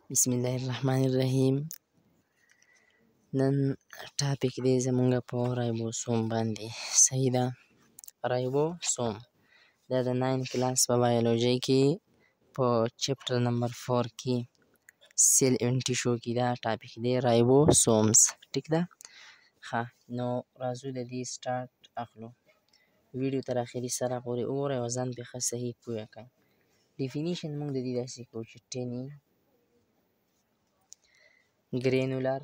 بسم الله الرحمن الرحیم. نن ټاپک دی زمونږ په رایبوسوم باندې. صحیح ده. رایبوسوم دا د 9 کلاس په بایولوژي کې په چپټر نمبر 4 کې سیل ان ټیشو کې دا ټاپک دی رایبوسومز. ټیک ده. ښه نو راځو د دې سټارټ اخلو. ویډیو تر اخري سره پورې وګورئ او ځان پرې ښه صحیح پوه کړئ. ډیفینیشن موږ د دې داسې کوو چې ټینی granular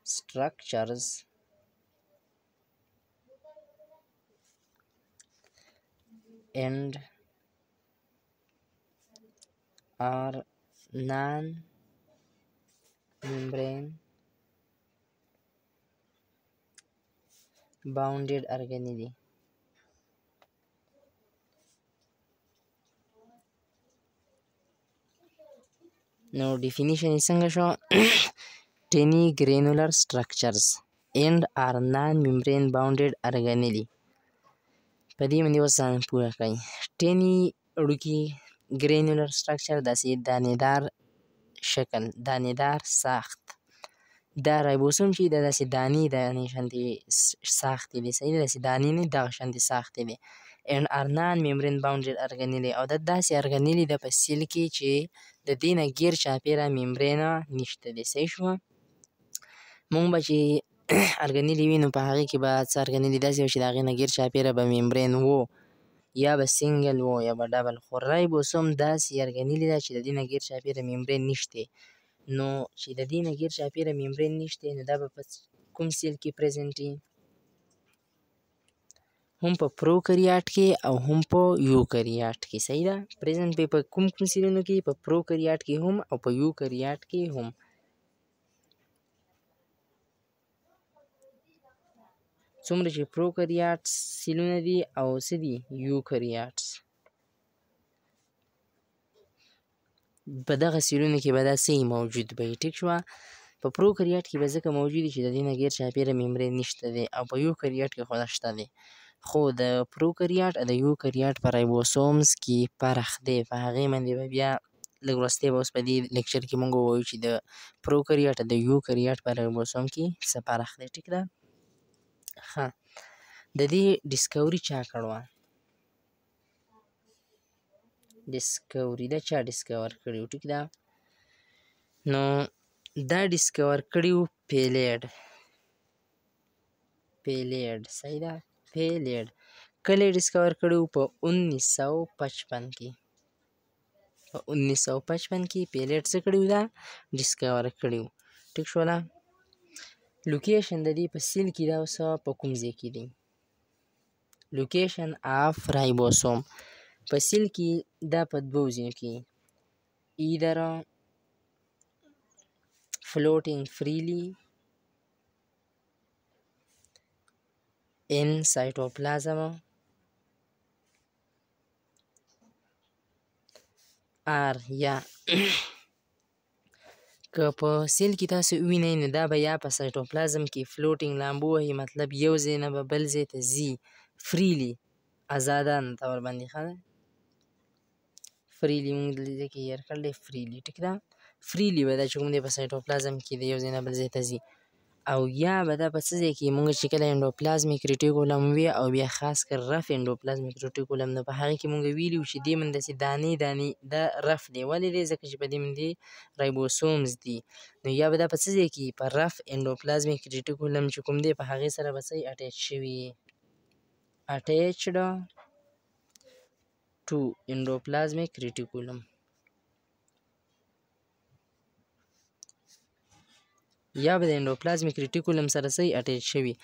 structures and are non-membrane bounded organelle. نو definition یې څنګه شو؟ tiny granular structures and are non-membrane bounded organelle. په دې باندې اوس ځان پوه کړئ. tiny وړوکي granular structure داسې دانېدار شکل، دانېدار ساخت. دا رایبوسوم چې دا داسې دانې شانتې ساختې دي. صحیح ده. داسې دانې نه دغه شانتې ساختې دي. and are non-membrane bounded organelle او دا داسې ارګانلې ده په سیل کې چې د دې نه ګیر چاپېره ممبرینه نشته دی. صحیح شوه. مونږ به چې ارګانلې وي نو په هغې کې به څه ارګانلې داسې وي چې د هغې نه ګیر چاپېره به ممبرین و، یا به سنګل و یا به ډبل. خو رایبوسوم داسې ارګانلې ده چې د دې نه ګیر چاپېره ممبرین نشته. نو چې د دې نه ګیر چاپېره ممبرین نشته نو دا به په کوم سیل کې پرزنټ وي؟ هم په پروکریات کې او هم په یوکریات کې. صحیح ده. پرزنټ په کوم سیلونو کې؟ په پروکریات کې هم او په یوکریات کې هم. څومره چې پروکریات سیلونه دي او څه دي یوکریات، په دغه سیلونو کې به دا څه موجود به وي. ټیک شوه. په پروکریات کې به ځکه موجود وي چې د دې نه ګیر چاپېره ممبرین نشته دی، او په یوکریات کې خو شته دی. خو د پروکریات او د یوکریات په رایبوسومز کې فرق دی. په هغې باندې به بیا لږ وروستی به اوس په دې لیکچر کې مونږ ووایو چې د پروکریات او د یوکریات په رایبوسوم کې څه فرق دی. ټیک ده. ښه د دې ډسکوري چا کړې وه؟ ډسکوري دا چا ډسکور کړي وو؟ ټیک ده. نو دا ډسکور کړي وو پیلیډ. صحیح ده. پیلیډ کله یې ډسکور کړي وو؟ په 1955 کې. په 1955 کې پیلیډ څه کړي وو؟ دا ډسکور کړي وو. ټیک شوله. لوکیشن د دې په سیل کې دا اوس په کوم ځای کې دی؟ لوکیشن آف رایبوسوم په سیل کې دا په دوو ځایو کې، ایدر floating freely in cytoplasm or یا که په سیل کې تاسو ووینئ نو دا به یا په سایټوپلازم کې فلوټینګ لامبو وهي، مطلب یو ځای نه به بل ځای ته ځي فریلی، ازادانه طور باندې. ښه ده. فریلی مونږ دلته ځای کې هیر کړی دی فریلی. ټیک ده. فریلی به دا چې کوم دی په سایټوپلازم کې د یو ځای نه بل ځای ته ځي. او یا به دا په څه ځای کې مونږ چې کله انډوپلازمیک ریټیکولم وي او بیا خاص کر رف انډوپلازمیک ریټیکولم نو په هغې کې مونږ ویلي وو چې دې من داسې دانې دانې دا رف دی. ولې دی؟ ځکه چې په دې باندې رایبوسومز دي. نو یا به دا په څه ځای کې؟ په رف انډوپلازمیک ریټیکولم چې کوم دی په هغې سره به څه اټیچ شوي، اټیچډ ټو انډوپلازمیک ریټیکولم. یا به د انډوپلازمیک ریټیکولم سره څه اټیچ شوي.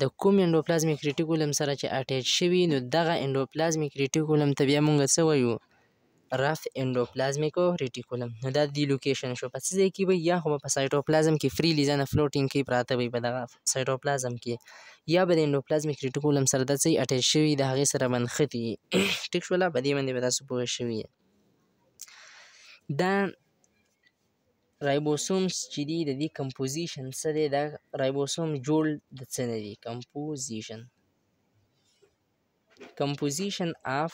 د کوم انډوپلازمیک ریټیکولم سره چې اټیچ شوي نو دغه انډوپلازمیک ریټیکولم ته بیا مونږ څه وایو؟ رف انډوپلازمیک ریټیکولم. نو دا د لوکیشن شو. په څه ځای کې وي؟ یا خو به په سایټوپلازم کې فریلی ځانه فلوټینګ کوي پراته وي په دغه سایټوپلازم کې، یا به د انډوپلازمیک ریټیکولم سره دا څه اټیچ شوي د هغې سره به نښتي. ټیک شوله. په دې باندې به تاسو پوه شوي. دا رایبوسومز چې دي د دې کمپوزیشن څه دی؟ دا رایبوسوم جوړ د څه نه دي؟ کمپوزیشن composition of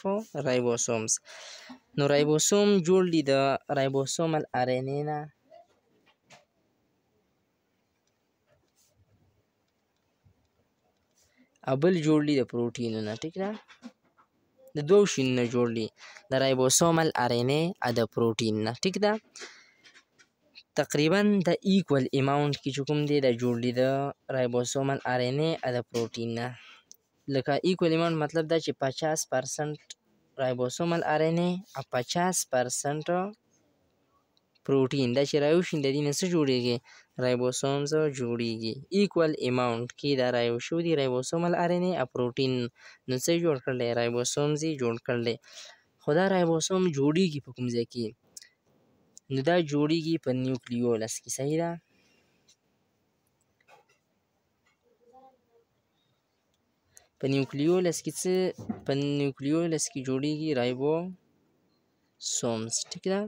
ribosomes. نو رایبوسوم جوړ دي د رایبوسومل RNA نه او بل جوړ دي د پروټینونو. ټیک ده، د دوو شیانو نه جوړ دي، د رایبوسومل RNA او د پروټین نه. ټیک ده، تقریبا د ایکول اماونټ کې چې کوم دی دا جوړ دي د رایبوسومل RNA او د پروټین نه. لکه ایکول اماونټ مطلب دا چې 50% رایبوسومل RNA او 50% پروټین. دا چې راوشي د دې نه څه جوړیږي؟ رایبوسومز جوړیږي. ایکول اماونټ کې دا رایو شو دي رایبوسومل RNA او پروټین، نو څه جوړ کړل؟ رایبوسومز یې جوړ کړل. خو دا رایبوسوم جوړیږي په کوم ځای کې؟ نو دا جوړیږي په نیوکلیولس کې. صحیح ده؟ په نیوکلیولس کې څه؟ په نیوکلیولس کې جوړیږي رایبوسومز. ټیک ده،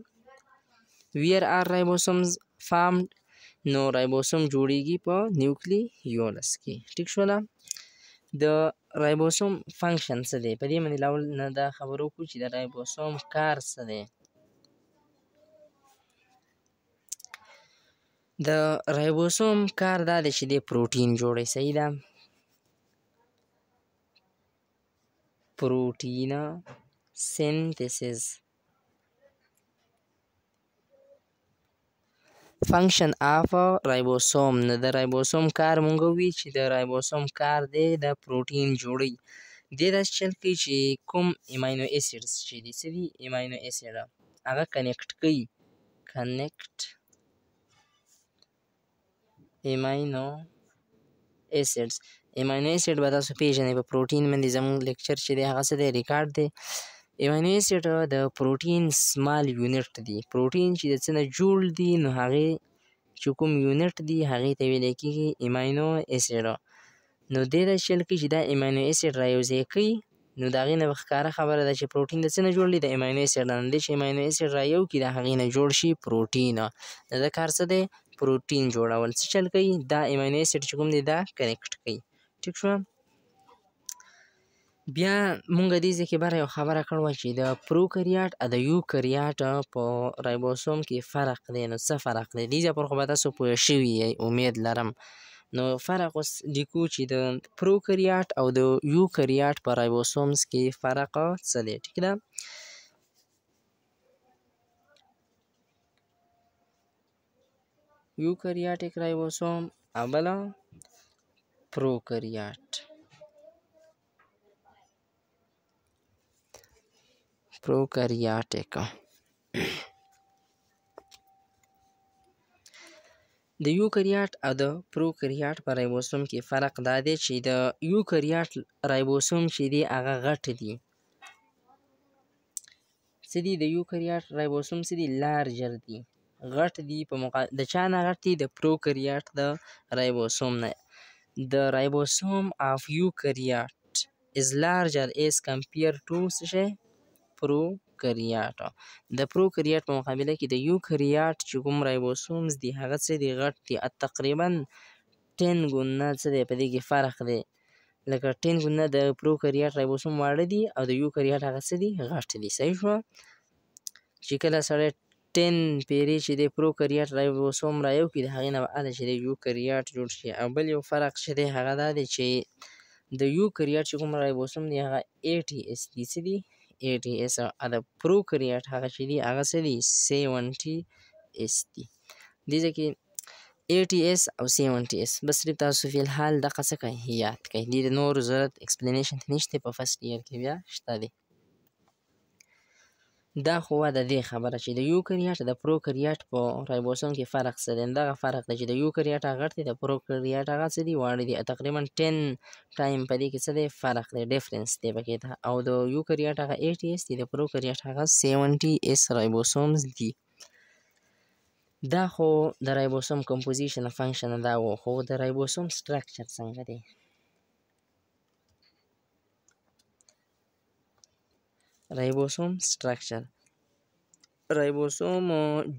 where are ribosomes formed؟ نو رایبوسوم جوړیږي په نیوکلیولس کې. ټیک شوله؟ د رایبوسوم فنکشن څه دی؟ په دې باندې لاول نه دا خبرو وکړو چې د رایبوسوم کار څه دی. د رایبوسوم کار دا دی چې د پروټین جوړوي. صحیح ده؟ پروټین سینتھسس. فنکشن آف رایبوسوم. نه د رایبوسوم کار مونږ وی چې د رایبوسوم کار دی د پروټین جوړي. دې داسې چل کوي چې کوم امینو اسیډز چې دي څه دي؟ امینو اسیډ هغه کنیکټ کوي. کنیکټ امینو اسیډز. امینو اسیډ به تاسو پیژنئ په پروټین باندې زموږ لیکچر چې دی هغه څه دی؟ ریکارډ دی. امینو اسیډ د پروټین سمال یونټ دی. پروټین چې د څه نه جوړ دي نو هغې چې کوم یونټ دي هغې ته ویلی کېږي امینو اسیډ. نو دې داسې چل کوي چې دا امینو اسیډ رایوځای کوي. نو د هغې نه به ښکاره خبره ده چې پروټین د څه نه جوړ دی؟ د امینو اسیډ نه. دی چې امینو اسیډ رایو کړي د هغې نه جوړ شي پروټین. د ده کار څه دی؟ پروټین جوړول. څه چل کوي؟ دا امینو اسیډ چې کوم دی دا کنیکټ کوي. ټیک شوه؟ بیا مونږ دې ځای کې بره یو خبره کړې وه چې د پروکریات او د یوکریات په رایبوسوم کې فرق دی. نو څه فرق دی؟ دې ځای پر خو به تاسو پوه شوي یئ امید لرم. نو فرق اوس لیکو چې د پروکریات او د یوکریات په رایبوسومز کې فرق څه دی. ټیک ده؟ یوکریاتیک رایبوسوم او بله پروکریات. پروکریاتیک. د یوکریات او د پروکریات په رایبوسوم کې فرق دا دی چې د یوکریات رایبوسوم چې دی هغه غټ دي. څه دي؟ د یوکریات رایبوسوم څه دي؟ لارجر دي، غټ دي. په د چا نه غټ دي؟ د پروکریات د رایبوسوم نه. د رایبوسوم of eukaryote is larger as compared to څه شی؟ پروکریات. د پروکریات په مقابله کې د یوکریات چې کوم رایبوسومز دي هغه څه دي؟ غټ دي. تقریبا 10 ګونه څه دی په دې کې فرق دی. لکه 10 ګونه د پروکریات رایبوسوم واړه دي او د یوکریات هغه څه دي؟ غټ دي. صحیح شوه؟ چې کله سړی 10 پیرې چې د پروکریات رایبوسوم رایو کړي د هغې نه به هله چې د یوکریات جوړ شي. او بل یو فرق چې دی هغه دا دی چې د یوکریات چې کوم رایبوسوم دی هغه 80S دي. څه دي؟ 80S. او د پروکریات هغه چې دي هغه څه دي؟ 70S دي. دې ځای کې 80S او 70S بس صرف تاسو فی الحال دغه څه کوئ؟ یاد کوئ. دې د نورو ضرورت ایکسپلینیشن ته نشته، په فرست ایئر کې بیا شته دی. دا خو وه د دې خبره چې د یوکریات د پروکریات په رایبوسوم کې فرق څه دی. دغه فرق دی چې د یوکریات هغه غټ دی، د پروکریات هغه څه دي؟ واړه دي. تقریبا 10 ټایم په دې کې څه دی؟ فرق دی، ډفرنس دی پکې. او د یوکریات هغه 80S دي، د پروکریات هغه 70S رایبوسومز دي. دا خو د رایبوسوم کمپوزیشن او فنکشن دا و. خو د رایبوسوم سټرکچر څنګه دی؟ رایبوسوم سټرکچر. رایبوسوم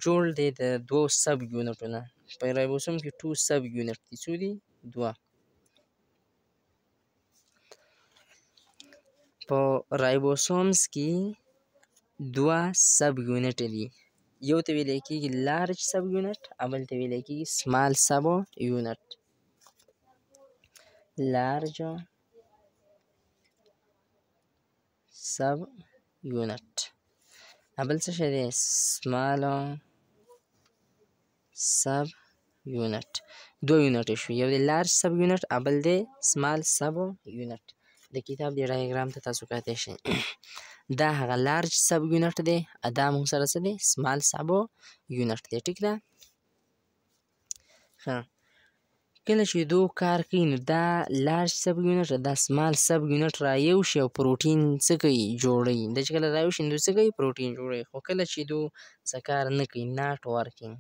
جوړ دی د دوو سب یونټو نه. په رایبوسوم کې 2 سب یونټ دي. څو دي؟ 2. په رایبوسومز کې 2 سب یونټ دي. یو ته ویلی کېږي لارج سب یونټ او بل ته ویلی کېږي سمال سب یونټ. لارج سب یونټ بل څه شی دی؟ سمال سب یونټ. 2 یونټه شو، یو دی لارج سب یونټ او بل دی سمال سب یونټ. د کتاب دې ډایګرام ته تاسو کتلی شئ. دا هغه لارج سب یونټ دی، دا موږ سره څه دی؟ سمال سب یونټ دی. ټیک ده؟ ښه، کله چې دو کار کوي نو دا لارج سب یونټ دا سمال سب یونټ رایو شي او پروټین څه کوي؟ جوړوي. دا چې کله رایو شي نو څه کوي؟ پروټین جوړوي. خو کله چې دو څه کار نه کوي، ناټ ورکینګ،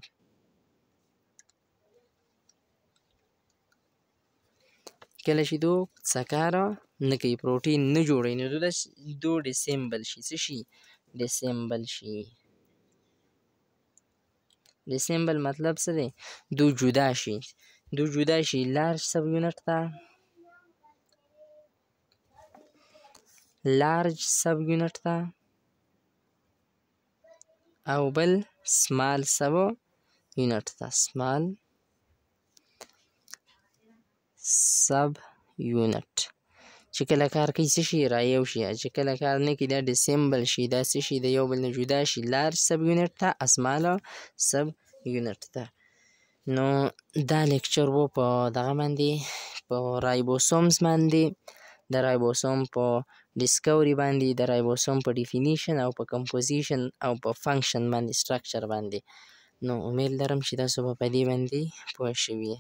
کله چې دو څه کار نه کوي، پروټین نه جوړوي، نو دو ډسیمبل شي. څه شي؟ ډسیمبل شي. ډسیمبل مطلب څه دی؟ دو جدا شي. دو جدا شي لارج سب یونټ ته، لارج سب یونټ ته، او بل سمال سب یونټ ته، سمال سب یونټ. چې کله کار کوي څه شي؟ رایو شي. چې کله کار نه کوي دا ډسیمبل شي. دا څه شي؟ د یو بل نه جدا شي. لارج سب یونټ ته، سمال سب یونټ ته. نو دا لیکچر و په دغه باندې، په رایبوسومز باندې، د رایبوسوم په ډسکوري باندې، د رایبوسوم په ډیفینیشن او په کمپوزیشن او په فنکشن باندې، سټرکچر باندې. نو امید لرم چې تاسو به په دې باندې پوه شوي.